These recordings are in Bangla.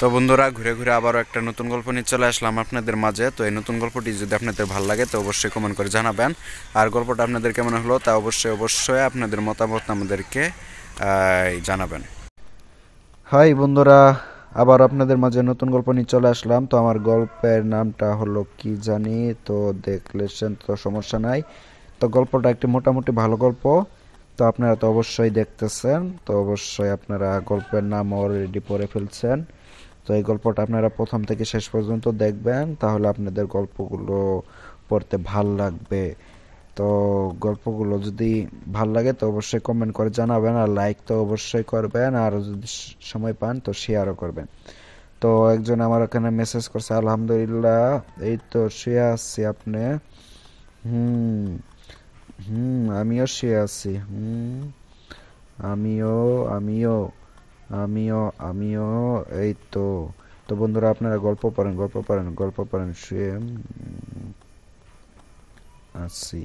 তো বন্ধুরা, ঘুরে ঘুরে আবারও একটা নতুন গল্প নিয়ে চলে আসলাম আপনাদের মাঝে। তো এই নতুন গল্পটি যদি আপনাদের ভালো লাগে তো অবশ্যই কমেন্ট করে জানাবেন। আর গল্পটা আপনাদের কেমন হলো তা অবশ্যই আপনাদের মতামত আমাদেরকে জানাবেন। হাই বন্ধুরা, আবার আপনাদের মাঝে নতুন গল্প নিয়ে চলে আসলাম। তো আমার গল্পের নামটা হলো কি জানি, তো দেখলেছেন তো সমস্যা নাই। তো গল্পটা একটি মোটামুটি ভালো গল্প, তো আপনারা তো অবশ্যই দেখতেছেন, তো অবশ্যই আপনারা গল্পের নাম অলরেডি পড়ে ফেলছেন। তো এই গল্পটা আপনারা প্রথম থেকে শেষ পর্যন্ত দেখবেন, তাহলে আপনাদের গল্পগুলো পড়তে ভাল লাগবে। তো গল্পগুলো যদি ভাল লাগে তো অবশ্যই কমেন্ট করে জানাবেন, আর লাইক তো অবশ্যই করবেন, আর যদি সময় পান তো শেয়ারও করবেন। তো একজন আমার এখানে মেসেজ করছে, আলহামদুলিল্লাহ এই তো শুয়ে আছি। আপনি? হুম। আমিও শুয়ে আছি। আমিও আমিও আমিও আমিও এই তো। তো বন্ধুরা, আপনারা গল্প পড়েন শুয়ে আছি।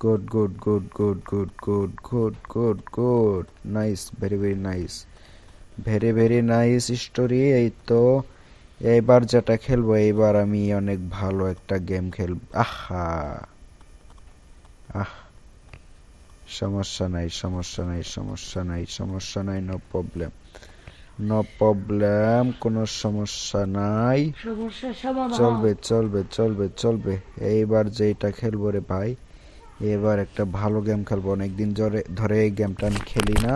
Good good good good good good good good good nice, very very nice, very very nice story. এই তো এইবার যেটা খেলবো, এইবার আমি অনেক ভালো একটা গেম খেলব। আহা আহ সমস্যা নাই, সমস্যা নাই, সমস্যা নাই, সমস্যা নাই, নো প্রবলেম, নো প্রবলেম, কোনো সমস্যা নাই। চলবে চলবে চলবে চলবে। এইবার যেটা খেলবো রে ভাই, এবার একটা ভালো গেম খেলবো। অনেকদিন ধরে এই গেমটা আমি খেলি না।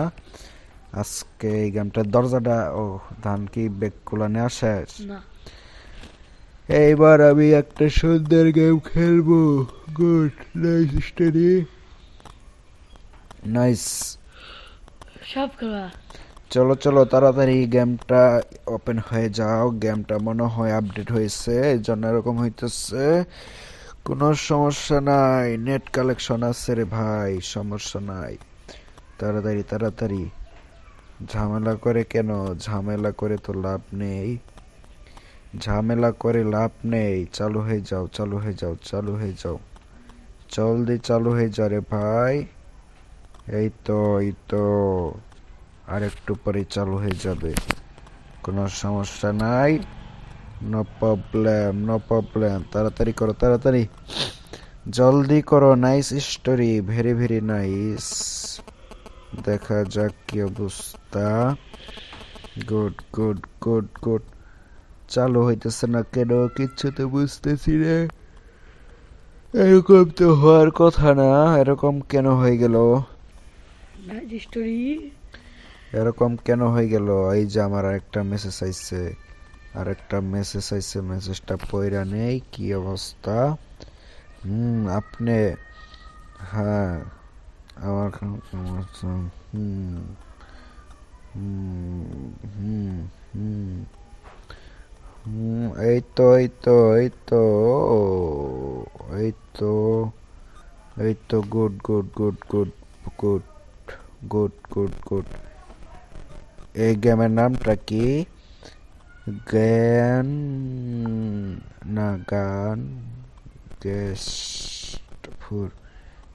আজকে এই গেমটার দরজাটা, ও ধান কি বেগগুলা নেওয়া শেষ? এইবার আমি একটা সুন্দর গেম খেলবো। Good nice story, nice. সব খেলা চলো চলো তাড়াতাড়ি গেমটা ওপেন হয়ে যাও। গেমটা মনে হয় আপডেট হয়েছে, এই জন্য এরকম হইতেছে। কোনো সমস্যা নাই, নেট কালেকশন আছে রে ভাই, সমস্যা নাই। তাড়াতাড়ি তাড়াতাড়ি, ঝামেলা করে কেন? ঝামেলা করে তো লাভ নেই, ঝামেলা করে লাভ নেই। চালু হয়ে যাও, চালু হয়ে যাও, চালু হয়ে যাও, জলদি চালু হয়ে যা রে ভাই। এই তো, এই তো, আর একটু পরে চালু হয়ে যাবে, কোনো সমস্যা নাই। No problem, no problem. তাড়াতাড়ি করো, তাড়াতাড়ি, জলদি করো। Nice story, very very nice. দেখা যাক কি অবস্থা। Good good good good. চালু হইতেছে না কেন, কিচ্ছু তো বুঝতেছি না। এরকম তো হওয়ার কথা না, এরকম কেন হয়ে গেল? স্টোরি এরকম কেন হয়ে গেল? এই যে আমার আরেকটা মেসেজ আইছে, আরেকটা মেসেজ আইছে, মেসেজটা পয়রা নেই। কি অবস্থা? আপনি? হ্যাঁ, আমার হুম হুম হুম হুম এই তো, এই তো, এই তো, এই তো, এই তো, good good good good good good good good. এই গেমের নামটা কি? জ্ঞান না গান গেস্ট ফুর,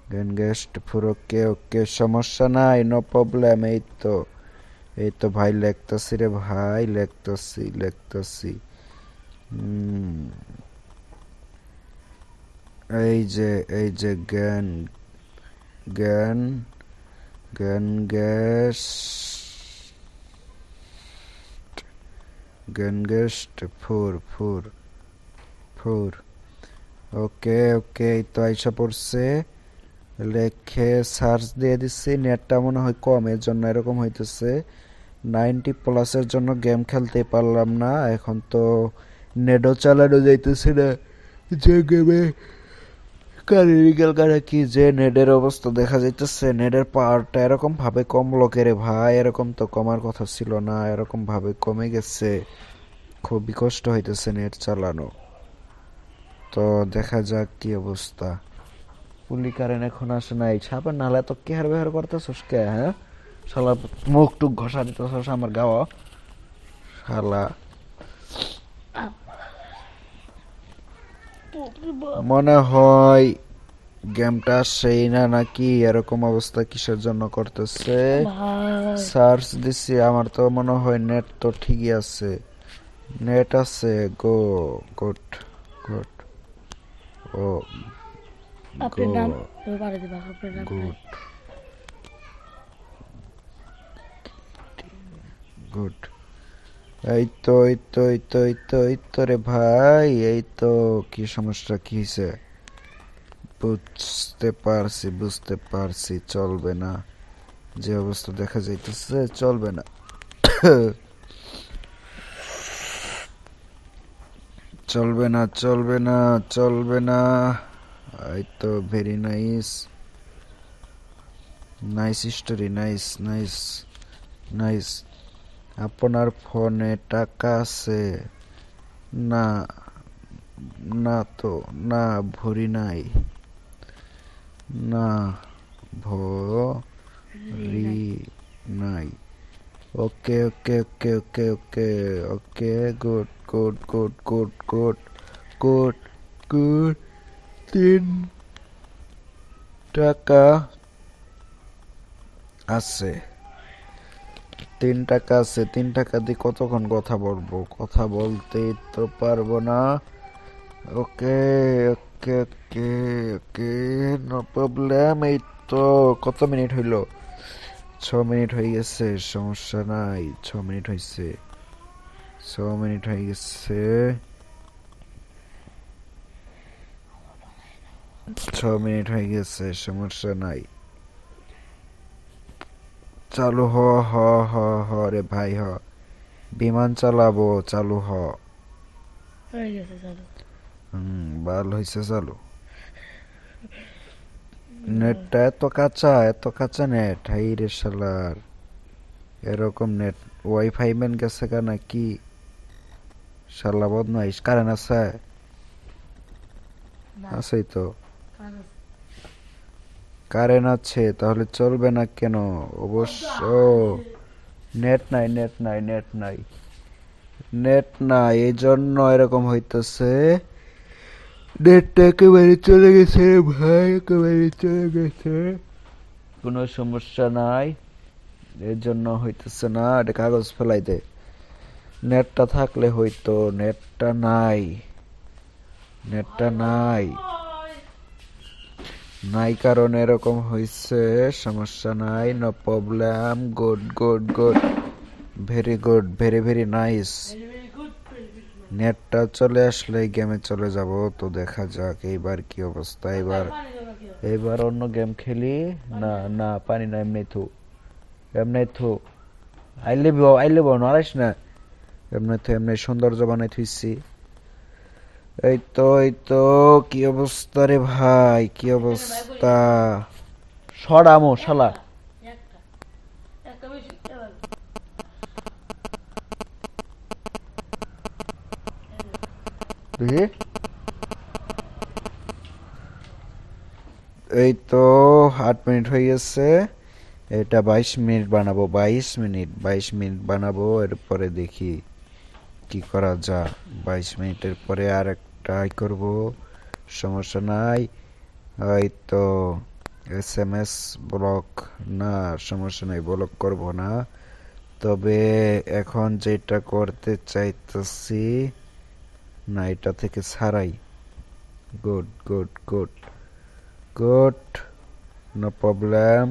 জ্ঞান গেস্ট ফুর। ওকে ওকে, সমস্যা নাই, নো প্রবলেম। এই তো, এই তো ভাই, লেখতাছি রে ভাই, লেখতাছি লেখতাছি। এই যে, এই যে জ্ঞান, জ্ঞান, জ্ঞান গেস্ট, জ্ঞান গেস্ট ফুর ফুর ফুর। ওকে ওকে, এই তো আইসা পড়ছে। লেখে সার্চ দিয়ে দিচ্ছি, নেটটা মনে হয় কম, এর জন্য এরকম হইতেছে। 90+-এর জন্য গেম খেলতে পারলাম না। এখন তো নেটও চালানো যাইতেছে না, যে গেমে কারিগেল কারা কি যে নেটের অবস্থা দেখা যাইতেছে। নেটের পাওয়ারটা এরকম ভাবে কমলো কেরে ভাই, এরকম তো কমার কথা ছিল না, এরকম ভাবে কমে গেছে। খুবই কষ্ট হইতেছে নেট চালানো। তো দেখা যাক কি অবস্থা। পুলি কারেন্ট এখন আসে নাই, ছাপের নালা তো কেহার বেহার করতেছস কে? হ্যাঁ শালা, মুখ টুক ঘষা দিতেছস আমার গাওয়া শালা। মনে হয় গেমটা সেই না নাকি, এরকম অবস্থা কিসের জন্য করতেছে? সার্চ দিছি, আমার তো মনে হয় নেট তো ঠিকই আছে। নেট আছে গো গুড গুড ও আপনার গো নাম পারে দেবা আপনার নাম গুড গুড এই তো রে ভাই এই তো কি সমস্যা কি হয়েছে বুঝতে পারছি চলবে না যে অবস্থা দেখা যাইতেছে চলবে না চলবে না এই তো very nice nice story nice nice nice আপনার ফোনে টাকা আছে না না তো না ভরি নাই না ভরি নাই okay okay okay okay okay okay good good good good good good good 3 টাকা আছে 3 টাকা আছে 3 টাকা দিয়ে কতক্ষণ কথা বলবো কথা বলতেই তো পারবো না ওকে okay okay okay no problem এই তো কত মিনিট হইলো 6 মিনিট হয়ে গেছে সমস্যা নাই 6 মিনিট হয়েছে 6 মিনিট হয়ে গেছে 6 মিনিট হয়ে গেছে সমস্যা নাই চালু হ হ হ হ রে ভাই হ বিমান চালাবো চালু হ হয়ে গেছে চালু ভালো হয়েছে চালু নেটটা এত কাঁচা নেট হাই রে শালার এরকম নেট ওয়াইফাই মেন গেছে কা নাকি শালা বদমাইশ কারেন্ট আছে আছেই তো কারেন্ট আছে তাহলে চলবে না কেন অবশ্য নেট নাই নেট নাই নেট নাই নেট নাই এই জন্য এরকম হইতেছে নেটটা একেবারে চলে গেছে ভাই একেবারে চলে গেছে কোনো সমস্যা নাই এর জন্য হইতেছে না এটা কাগজ ফেলাই দে নেটটা থাকলে হইতো নেটটা নাই নেটটা নাই নাই কারণ এরকম হইছে সমস্যা নাই no problem good good good very good very very nice নেটটা চলে আসলে গেমে চলে যাব তো দেখা যাক এইবার কি অবস্থা এবার অন্য গেম খেলি না না পানি না এমনি থু আইলে নারাইস না এমনি সৌন্দর্য বানাই থুইছি এই তো কি অবস্থা রে ভাই কি অবস্থা সরামো শালা দেখি এই তো 8 মিনিট হয়ে গেছে এটা 22 মিনিট বানাবো 22 মিনিট বানাবো এরপরে দেখি কি করা যায় 22 মিনিটের পরে আর একটা করব সমস্যা নাই এই তো SMS ব্লক না সমস্যা নাই ব্লক করব না তবে এখন যেটা করতে চাইতেছি না এটা থেকে ছাড়াই good good good good no problem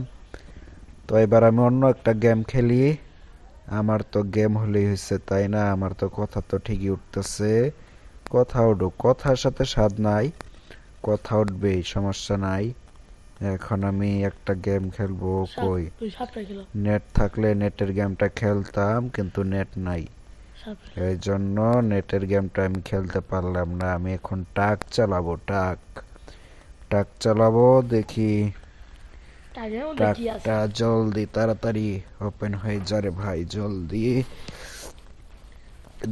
তো এবার আমি অন্য একটা গেম খেলি আমার তো গেম হলেই হয়েছে তাই না আমার তো কথা তো ঠিকই উঠতেছে কথা উঠুক কথার সাথে স্বাদ নাই কথা উঠবেই সমস্যা নাই এখন আমি একটা গেম খেলবো কই নেট থাকলে নেটের গেমটা খেলতাম কিন্তু নেট নাই এই জন্য নেটের গেমটা আমি খেলতে পারলাম না আমি এখন টাক চালাবো দেখি টাকটা জলদি তাড়াতাড়ি ওপেন হয়ে যারে ভাই জলদি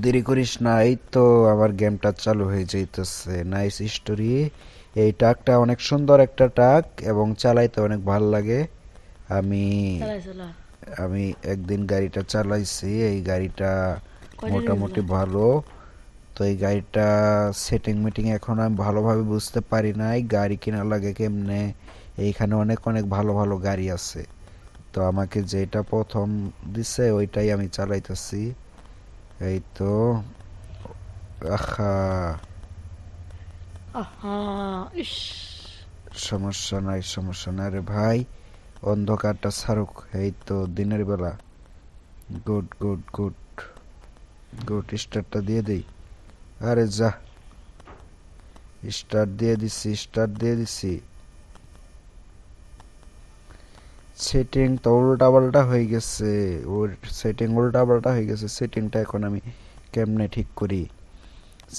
দেরি করিস না এই তো আবার গেমটা চালু হয়ে যাইতেছে নাইস স্টোরি এই টাকটা অনেক সুন্দর একটা টাক এবং চালাইতে অনেক ভালো লাগে আমি একদিন গাড়িটা চালাইছি এই গাড়িটা মোটামুটি ভালো তো এই গাড়িটা সেটিং মিটিং এখন আমি ভালোভাবে বুঝতে পারি নাই গাড়ি কিনা লাগে কেমনে এইখানে অনেক অনেক ভালো ভালো গাড়ি আছে তো আমাকে যেটা প্রথম দিছে ওইটাই আমি চালাইতেছি এই তো আহা, আহা ইস সমস্যা নাই, সমস্যা নাই রে ভাই, অন্ধকারটা ছাড়ুক। এই তো দিনের বেলা। গুড গুড গুড গুড, স্টার্টটা দিয়ে দেই। আরে যা, স্টার্ট দিয়ে দিছি, স্টার্ট দিয়ে দিছি। সেটিং তো উল্টা পাল্টা হয়ে গেছে, ওর সেটিং উল্টা পাল্টা হয়ে গেছে। সেটিংটা এখন আমি কেমনে ঠিক করি?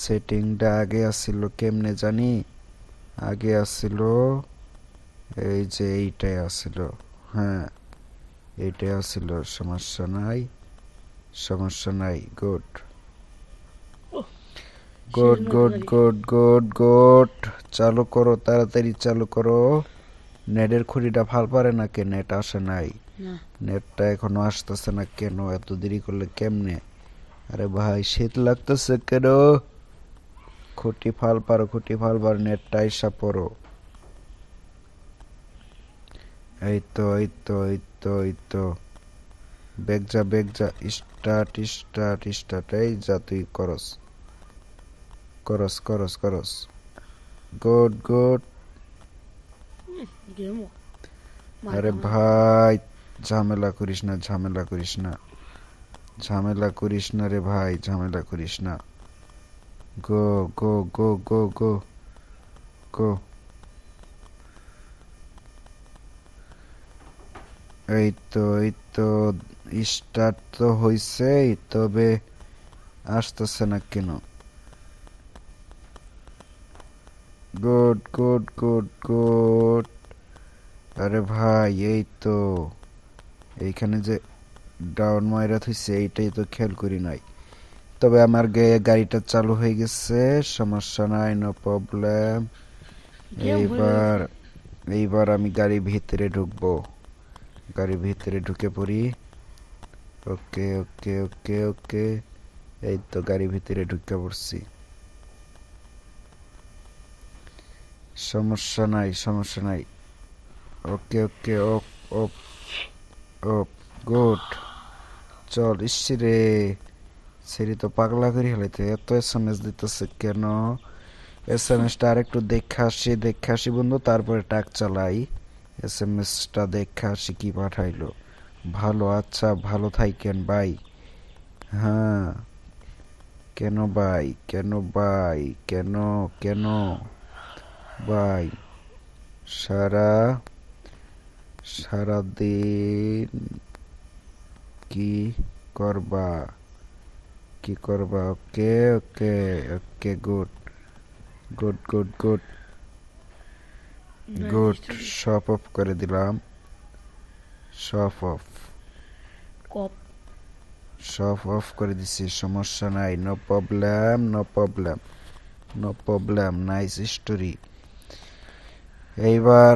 সেটিংটা আগে আসছিল কেমনে জানি, আগে আসছিল এই যে এইটাই আসছিল। হ্যাঁ, এইটাই আসছিল। সমস্যা নাই, সমস্যা নাই। Good good good good good good, চালু করো, তাড়াতাড়ি চালু করো। নেটের খুঁড়িটা ভাল পারে না কে? নেট আসে নাই, না নেটটা এখনো আসতেছে না কেন? এত দেরি করলে কেমনে? আরে ভাই শীত লাগতেছে কেন? খুঁটি ফাল পারো, খুঁটি ফাল পারো, নেটটা আইসা পড়ো। এই তো এই তো এই তো এই তো, বেগ যা বেগ যা, স্টার্ট স্টার্ট স্টার্ট। এই যা, তুই করস করস করস করস। Good good. গেম আরে ভাই ঝামেলা করিস না, ঝামেলা করিস না, ঝামেলা করিস না রে ভাই, ঝামেলা করিস না। গো গো গো গো গো গো। এই তো এই তো, স্টার্ট তো হইছে, তবে আসতেছে না কেন? Good good good good. আরে ভাই এই তো, এইখানে যে ডাউন মাইরা থইছে এইটাই তো খেয়াল করি নাই। তবে আমার গাড়িটা চালু হয়ে গেছে, সমস্যা নাই, নো প্রবলেম। এইবার এইবার আমি গাড়ির ভিতরে ঢুকবো, গাড়ির ভিতরে ঢুকে পড়ি। ওকে ওকে ওকে ওকে, এই তো গাড়ির ভিতরে ঢুকে পড়ছি। সমস্যা নাই, সমস্যা নাই। ওকে ওকে, ওপ ওপ ওপ। গুড। চল, ইসরে সেরি তো পাগলা করে হেলাইতে, এত এসএমএস দিতেছে কেন? এসএমএসটা আর একটু দেখে আসি বন্ধু, তারপরে টাক চালাই। এসএমএসটা দেখে আসি কি পাঠাইলো। ভালো, আচ্ছা ভালো থাকেন ভাই। হ্যাঁ, কেন ভাই, কেন ভাই, কেন কেন ভাই? সারা সারাদিন কি করবা, কি করবা? Okay okay okay, good good good good good. সব অফ করে দিলাম, সব অফ, কপ সব অফ করে দিছি। সমস্যা নাই, no problem no problem no problem. Nice story. এইবার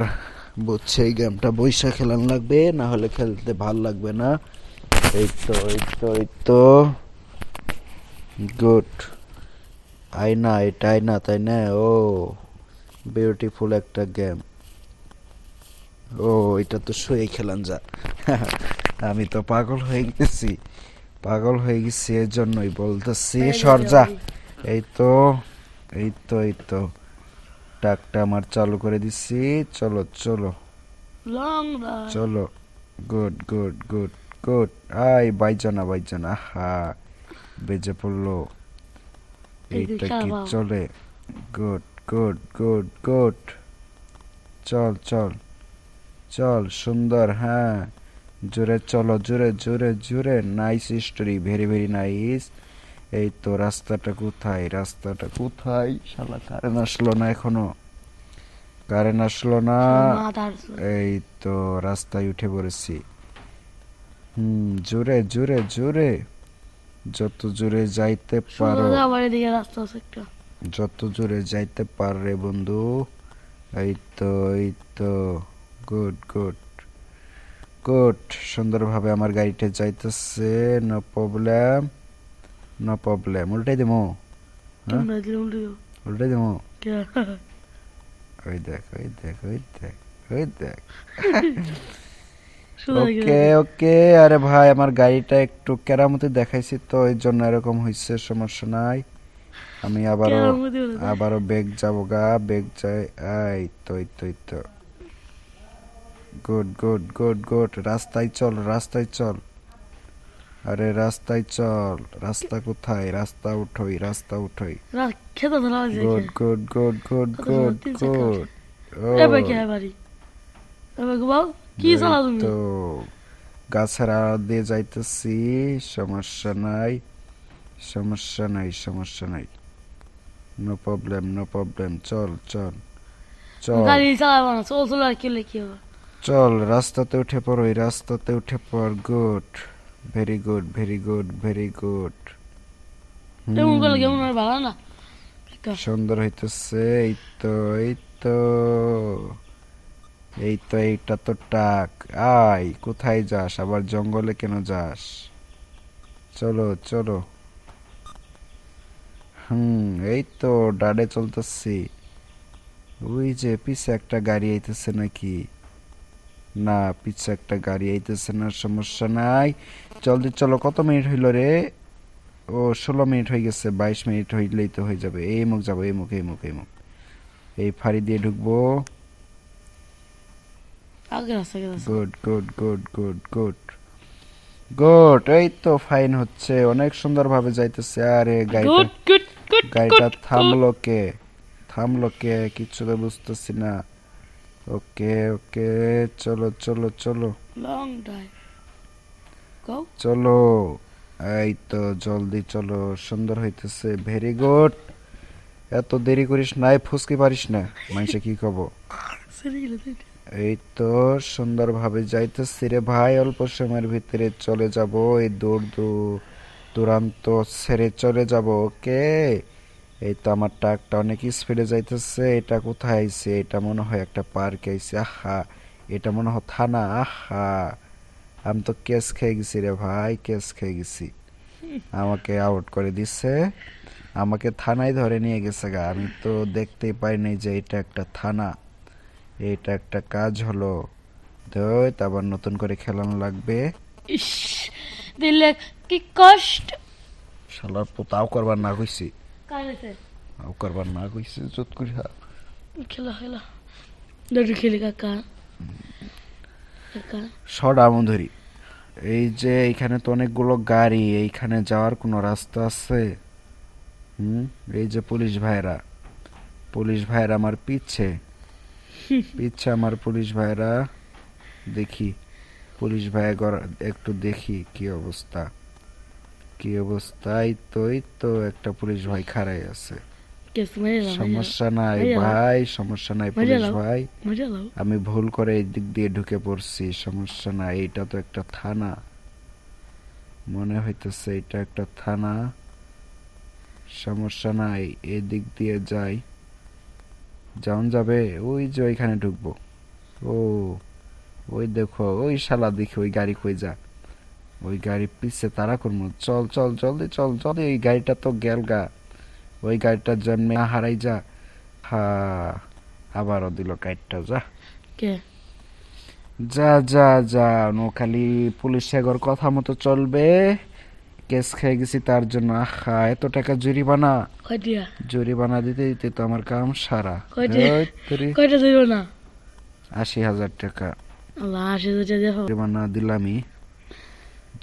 বুঝছে এই গেমটা বৈশা খেলান লাগবে, না হলে খেলতে ভাল লাগবে না। এই তো এই তো এই তো, গুড। আয়না, এটা আয়না তাই না? ও বিউটিফুল একটা গেম। ও এটা তো শুয়ে খেলান যা। আমি তো পাগল হয়ে গেছি, পাগল হয়ে গেছি, এর জন্যই বলতেছি সরজা। এই তো এই তো এই তো, টাকটা আমার চালু করে দিছি। চলো চলো লং রাইড চলো। Good good good good. আই বাইজানা বাইজানা, হা বেজে পড়লো। এইটা কি চলে? Good good good good. চল চল চল, সুন্দর। হ্যাঁ, জোরে চলো, জোরে জোরে জোরে। Nice story, very very nice. এই তো, রাস্তাটা কোথায়, রাস্তাটা কোথায়? শালা কারেন্ট আসলো না এখনো, কারেন্ট আসলো না। এই তো রাস্তায় উঠে পড়েছি। জোরে জোরে জোরে, যত জোরে যাইতে পারো, আমার এদিকে রাস্তা আছে একটা। যত জোরে যাইতে পারে বন্ধু। এই তো এই তো, গুড গুড গুড। সুন্দরভাবে আমার গাড়িটা যাইতেছে, নো প্রবলেম নো প্রবলেম। উল্টাই দেবো, হ্যাঁ উল্টাই দেবো। ওই দেখ ওই দেখ ওই দেখ ওই দেখ। ওকে ওকে। আরে ভাই আমার গাড়িটা একটু কেরামতি দেখাইছি তো, এই জন্য এরকম হয়েছে, সমস্যা নাই। আমি কেরার মধ্যে উড়ে যায়। আবারও বেগ যাবো গা, বেগ যাই। এই তো গুড গুড গুড গুড, রাস্তায় চল, রাস্তায় চল। আরে রাস্তায় চল, রাস্তা কোথায়? রাস্তা উঠোই, রাস্তা উঠোই। না খেতে তো না লাগছে গুড গুড গুড গুড কত গুড সময় 3 চাকা গুড। ও এবার কি হয় বাড়ি এবার বাবু কি এই চালা তুমি তো গাছের আড়া দিয়ে যাইতেছি, সমস্যা নাই, সমস্যা নাই, সমস্যা নাই। No problem, no problem. চল চল চল গাড়ি চালাবো না চল চল আর কি হলে কি হবে চল, রাস্তাতে উঠে পড়ো, এই রাস্তাতে উঠে পড়। Good, very good, very good, very good. তেমন করলে কেমন আর ভালো না সুন্দর হইতেছে। এই তো এই তো এই তো, এইটা তো টাক। আয়, কোথায় যাস? আবার জঙ্গলে কেন যাস? চলো চলো। এই তো ডাডে চলতেছি। ওই যে পিছে একটা গাড়ি আইতেছে নাকি? না, পিছে একটা গাড়ি আইতেছে না, সমস্যা নাই। জলদি চলো। কত মিনিট হইল রে? ও 16 মিনিট হয়ে গেছে, 22 মিনিট হইলেই তো হয়ে যাবে। এই মুখ যাবো, এই মুখ, এই মুখ, এই মুখ। এই ফাড়ি দিয়ে ঢুকবো। আগে রাস্তা গেছে good good good good good good. এই তো ফাইন হচ্ছে, অনেক সুন্দর ভাবে যাইতেছে। আরে গাড়িটা, গুড গুড গুড গাড়িটা থামলো কে? থামলো কে? কিচ্ছু তো বুঝতেছি না। ওকে ওকে, চলো চলো চলো লং ড্রাইভ গো চলো। এই তো জলদি চলো, সুন্দর হইতেছে, ভেরি গুড। এত দেরি করিস নাই, ফুসকি পারিস না, মানুষে কি কব। সেরে গেলে এই তো সুন্দরভাবে যাইতেছি রে ভাই, অল্প সময়ের ভিতরে চলে যাব, এই দূরান্ত ছেড়ে চলে যাব। ওকে, এই তো আমার ট্রাকটা অনেক স্পিডে যাইতেছে। এটা কোথায় আইছে? এটা মনে হয় একটা পার্ক আইছে। আহা, এটা মনে হয় থানা। আহা, আমি তো কেস খেয়ে গেছি রে ভাই, কেস খেয়ে গেছি। আমাকে আউট করে দিচ্ছে, আমাকে থানায় ধরে নিয়ে গেছে গা। আমি তো দেখতেই পাই নাই যে এটা একটা থানা। এটা একটা কাজ হলো। ধৈত, আবার নতুন করে খেলানো লাগবে। ইস দিলে কি কষ্ট শালার পোতাও করবার না কইছি, কাইছে আও করবার না কইছি, জোত করি। খেলা খেলা দড়ি খেলি কাকা কাকা সরা ধরি। এই যে এইখানে তো অনেকগুলো গাড়ি, এইখানে যাওয়ার কোনো রাস্তা আছে? এই যে পুলিশ ভাইরা, পুলিশ ভাইরা আমার পিছে পিছে, আমার পুলিশ ভাইরা। দেখি পুলিশ ভাই একটু দেখি কি অবস্থা, কি অবস্থা। এই তো একটা পুলিশ ভাই খাড়াই আছে। কেস মেরে লাও সমস্যা নাই মেরে লাও ভাই, সমস্যা নাই মেরে পুলিশ লাও ভাই। মেরে লাও আমি ভুল করে এই দিক দিয়ে ঢুকে পড়ছি, সমস্যা নাই। এটা তো একটা থানা, মনে হইতেছে এটা একটা থানা। সমস্যা নাই, এই দিক দিয়ে যাই। যাওন যাবে? ওই যে ওইখানে ঢুকবো। ও, ওই দেখো, ওই শালা দেখি ওই গাড়ি কই যা। ওই গাড়ি পিছে তারা করবো। চল চল জলদি চল জলদি, ওই গাড়িটা তো গেল গা। ওই গাড়িটা জন্মে হারাই যা। হা, আবারও দিল গাড়িটা। যা কে যা যা যা, নো খালি পুলিশের ঘর কথা মতো চলবে। কেস খেয়ে গেছি তার জন্য। আহা, এত টাকা জরিমানা, কয়টিয়া জরিমানা দিতে দিতে তো আমার কাম সারা। কয়টিয়া ধুৎ তেরি, কয়টা দিল না 80,000 টাকা আল্লাহ আসে যেটা দেখো জরিমানা দিলামি,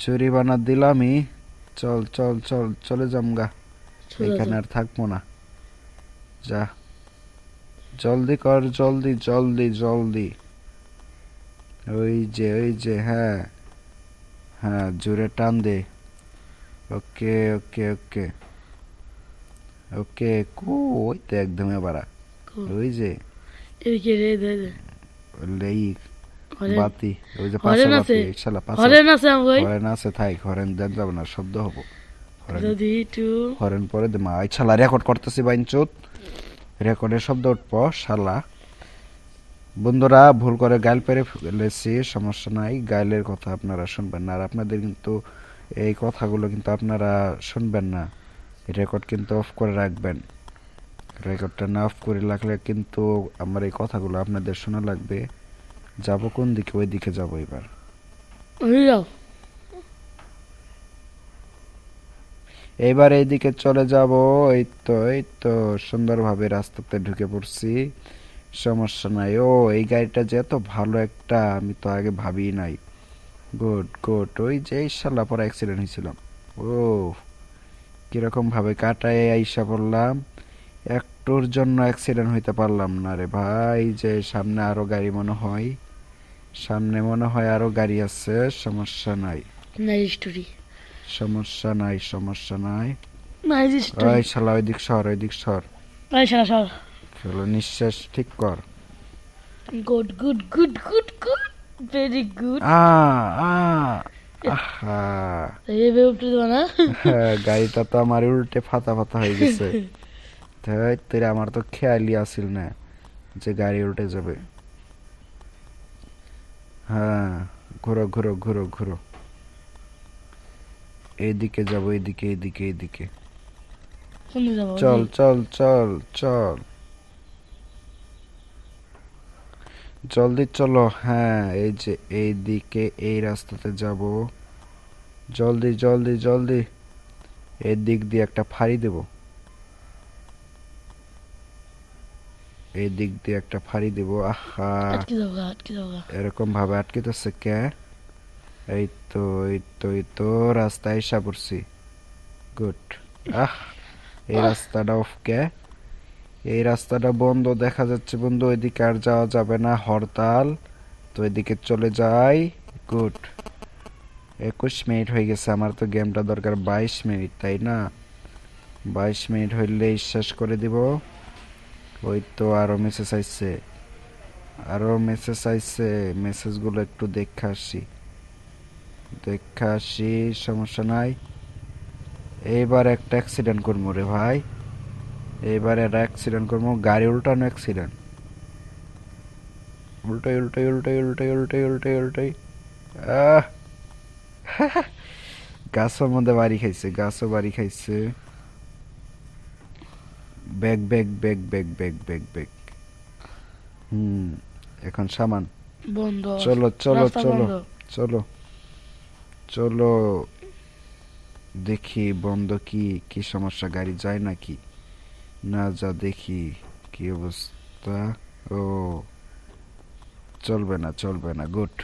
জরিমানা দিলামি। চল চল চল চলে যামগা, এখানে আর থাকবো না। যা, জলদি কর, জলদি জলদি জলদি। ওই যে, হ্যাঁ হ্যাঁ, জোরে টান দে। ওকে ওকে ওকে ওকে, ওই তো একদম এবারা। ওই যে এদিকে রে দে দে এই হরেন বাতি, ওই যে হরেন পাশে আছে বাতি, শালা পাশে হরেন আছে আমি হরেন আছে, থাই হরেন দেন যাবে না, শব্দ হবো। হরেন, যদি টু হরেন পরে দে। মা, এই শালা রেকর্ড করতেছি বাইনচোত, রেকর্ডের শব্দ উঠব শালা। বন্ধুরা, ভুল করে গাইল পেরে ফেলেছি, সমস্যা নাই। গাইলের কথা আপনারা শুনবেন না, আর আপনাদের কিন্তু এই কথাগুলো কিন্তু আপনারা শুনবেন না। রেকর্ড কিন্তু অফ করে রাখবেন। রেকর্ডটা না অফ করে রাখলে কিন্তু আমার এই কথাগুলো আপনাদের শোনা লাগবে। যাব কোন দিকে? ওই দিকে যাবো এবার। ওই যাও এইবার এইদিকে চলে যাব। এই তো সুন্দরভাবে রাস্তাতে ঢুকে পড়ছি, সমস্যা নাই। ও এই গাড়িটা যে এত ভালো একটা, আমি তো আগে ভাবি নাই। গুড গুড, ওই যে এই শালা পরে অ্যাক্সিডেন্ট হয়েছিলাম। ও কিরকম ভাবে কাটায় আইসা পড়লাম, একটুর জন্য অ্যাক্সিডেন্ট হইতে পারলাম না রে ভাই। যে সামনে আরো গাড়ি মনে হয়, সামনে মনে হয় আরো গাড়ি আছে, সমস্যা নাই নাইস স্টোরি। সমস্যা নাই সমস্যা নাই। Nice story. ওই শালা ওইদিক সর, ওইদিক সর। আই শালা সর। চলো নিঃশ্বাস ঠিক কর। Good good good good good, very good. আ আ আহা, এইভাবে উঠতে দেবো না। হ্যাঁ, গাড়িটা তো আমার উল্টে ফাতা ফাতা হয়ে গেছে। ধ্যাৎ তেরে, আমার তো খেয়ালই আসিল না যে গাড়ি উল্টে যাবে। হ্যাঁ, ঘুরো ঘুরো ঘুরো ঘুরো, এইদিকে যাবো, এইদিকে এইদিকে এইদিকে। কোনদিকে যাবো? চল চল চল চল, জলদি চলো। হ্যাঁ, এই যে এইদিকে এই রাস্তাতে যাব, জলদি জলদি জলদি। এই দিক দিয়ে একটা ফাঁড়ি দেব, এই দিক দিয়ে একটা ফাঁড়ি দেব। আহা, আটকে যাবো আটকে যাবো। এরকম ভাবে আটকেতেছে কে? এই তো এই তো এই তো রাস্তায় এসে পড়ছি। গুড। আহ, এই রাস্তাটা অফ কে? এই রাস্তাটা বন্ধ দেখা যাচ্ছে বন্ধু, ওইদিকে আর যাওয়া যাবে না, হরতাল। তো এদিকে চলে যাই। গুড, 21 মিনিট হয়ে গেছে। আমার তো গেমটা দরকার 22 মিনিট, তাই না? 22 মিনিট হইলেই শেষ করে দিব। ওই তো আরো মেসেজ আইছে, আরো মেসেজ আইছে। মেসেজগুলো একটু দেখা আসি, দেখা আসি, সমস্যা নাই। এইবার একটা অ্যাক্সিডেন্ট করবো রে ভাই, এইবার একটা অ্যাক্সিডেন্ট করবো। গাড়ি উল্টানো অ্যাক্সিডেন্ট, উল্টাই উল্টাই উল্টাই উল্টাই উল্টাই উল্টাই উল্টাই। আহ, গাছের মধ্যে বাড়ি খাইছে, গাছও বাড়ি খাইছে। Bag bag bag bag bag bag bag. এখন সামান। বন্ধ। চলো চলো রাস্তা চলো বন্ধ। চলো চলো, দেখি বন্ধ কি, কি সমস্যা, গাড়ি যায় নাকি না, যা দেখি কি অবস্থা। ও চলবে না চলবে না, গুড।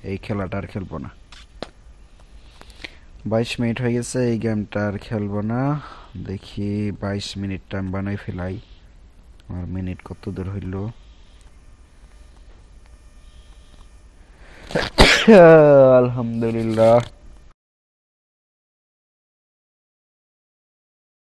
এই খেলাটা আর খেলবো না, 22 মিনিট হয়ে গেছে, এই গেমটা আর খেলবো না। দেখি 22 মিনিট টাইম বানাই ফেলাই। আমার মিনিট কত দূর হইল? আলহামদুলিল্লাহ,